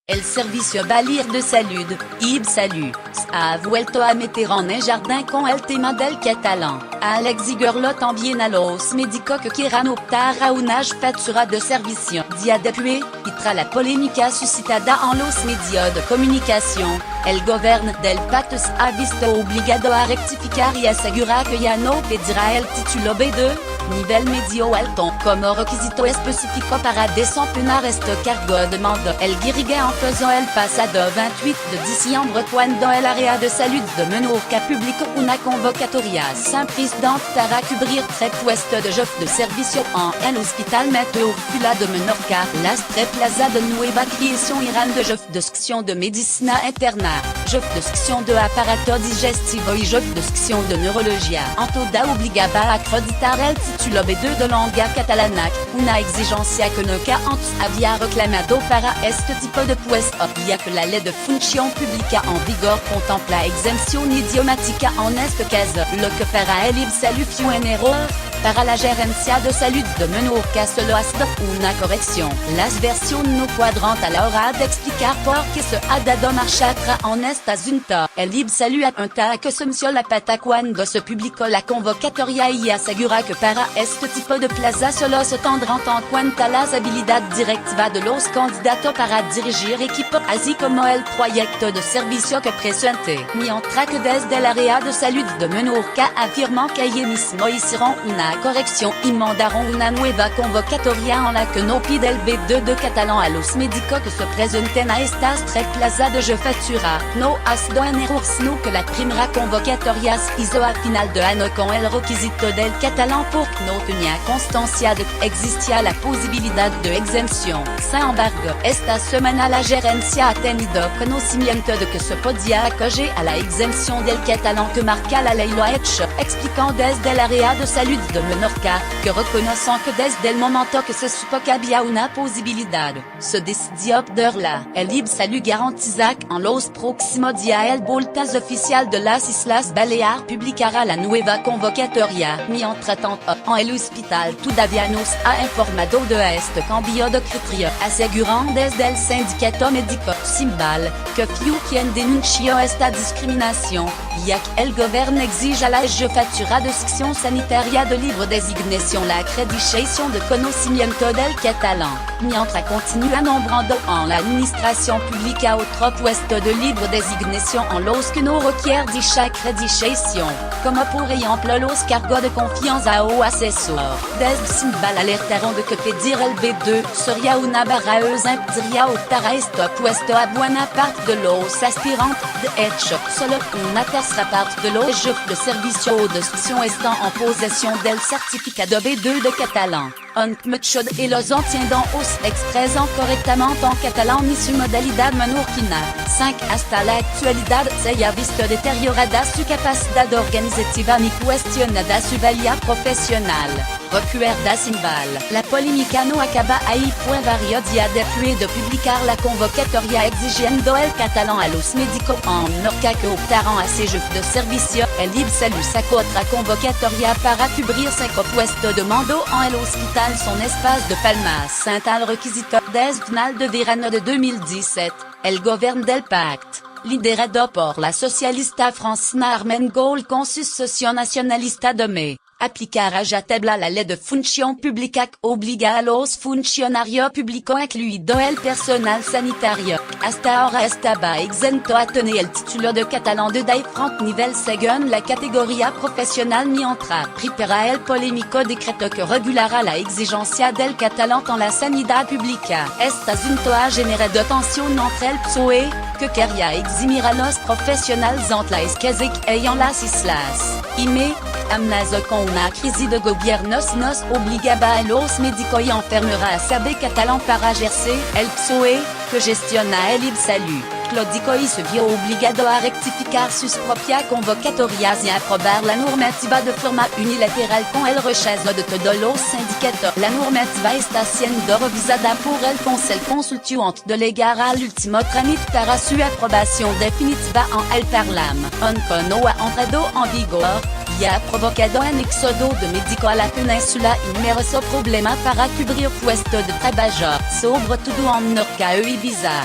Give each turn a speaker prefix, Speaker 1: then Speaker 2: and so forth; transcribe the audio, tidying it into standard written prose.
Speaker 1: El servicio balir de salud, ib salud, ha vuelto a meter en jardin con el tema del catalán. Alex Igorlot envien a los médicos que quieran optar a una jefatura de servicio. Dia depué, y tras la polémica suscitada en los medios de comunicación, el gobierno del pacto se ha visto obligado a rectificar y asegurar que ya no pedirá el título B2, nivel medio alto, como requisito específico para desempeñar este cargo, demandó el dirige en faisant el pasado 28 de diciembre cuando el área de salud de Menorca publicó una convocatoria sin précédent para cubrir 3 puestos de chef de servicio en el Hospital Meteorfula de Menorca. Las 3 plazas de nueva creación irán de chef de sección de medicina interna, chef de sección de aparato digestivo y chef de sección de neurología. En toda obligaba a acreditar el título B2 de lengua catalana, una exigencia que nunca antes había reclamado para este tipo de puesto, ya que la ley de función pública en vigor contempla exempción idiomática en este caso, lo que para el IBSALU fue un error. Para la gerencia de salud de Menorca solo ha sido una corrección. Las versiones no cuadran a la hora de explicar por qué se ha dado marcha atrás en este asunto. El IBSALU apunta que se mencionó la pata cuando se publicó la convocatoria y asegura que para este tipo de plaza solo se tendrán en cuenta las habilidades directivas de los candidatos para dirigir equipo, así como el proyecto de servicio que presente. Mientras que desde el área de salud de Menorca afirman que ellos mismos hicieron una corrección y mandaron una nueva convocatoria en la que no pide el B2 de catalán a los médicos que se presenten a estas 3 plazas de jefatura. No ha sido un error sino que la primera convocatoria se hizo a final de año con el requisito del catalán porque no tenía constancia de que existía la posibilidad de exempción. Sin embargo, esta semana la gerencia ha tenido conocimiento de que se podía acoger a la exempción del catalán que marca la ley lo ha hecho, explicando desde el área de salud de Menorca, que reconocen que desde el momento que se supo que había una posibilidad, se decidió obtenerla. El IBSALU garantiza que en los próximos días el boletín oficial de las Islas Baleares publicará la nueva convocatoria. Mientras tanto, en el hospital todavía no se ha informado de este cambio de criterio, asegurando desde el sindicato médico Simbal que fue quien denunció esta discriminación, ya que el gobierno exige a la jefatura de sección sanitaria de libre designación la acreditación de conocimiento del catalán, mientras continúa nombrando en la administración pública otro puesto de libre designación en los que no requiere dicha acreditación, como por ejemplo los cargos de confianza o asesor. Desde Simbal alertaron de que pedir el B2 sería una barraza impediría optar a este puesto a buena parte de los aspirantes. De hecho, solo una tercera parte de los jefes de servicio o de sección están en posesión del certificado B2 de catalán. Aunque muchos de los entiendan se expresan correctamente en catalán y su modalidad menorquina. 5. Hasta la actualidad se ha visto deteriorada su capacidad organizativa y cuestionada su valía profesional. Recuerda Simbal. La polémica no acaba ahí pues varios días después de publicar la convocatoria exigiendo el catalán a los médicos en Menorca que optaron a ces jefes de servicio. El IBSALU sacó otra convocatoria para cubrir 5 puestos de mando en el hospital son espace de Palmas. Sin tal requisito, desde final de verano de 2017, el gobierno del pacte, liderado por la socialista Francina Armengol con su socio nacionalista de Me, aplicará rajatabla la ley de función pública que obliga a los funcionarios públicos incluido el personal sanitario, hasta ahora estaba exento a tener el título de catalán de diferente nivel según la categoría profesional mientras prepara el polémico decreto que regulará la exigencia del catalán en la sanidad pública. Este asunto ha generado tensión entre el PSOE, que quería eximir a los profesionales entre las casas que en las islas, y Me, amenazó con una crisis de gobierno si nos obligaba a los médicos y enfermeras a saber catalán para ejercer. El PSOE, que gestiona el IBSALU, Claudico y se vio obligado a rectificar sus propias convocatorias y a aprobar la normativa de forma unilateral con el rechazo de todos los sindicatos. La normativa está siendo revisada por el Consejo Consultivo de llegar al último trámite para su aprobación definitiva en el Parlamento. Aunque no ha entrado en vigor, y ha provocado un éxodo de médicos a la península y numerosos problemas para cubrir puestos de trabajo, sobre todo en Menorca e Ibiza.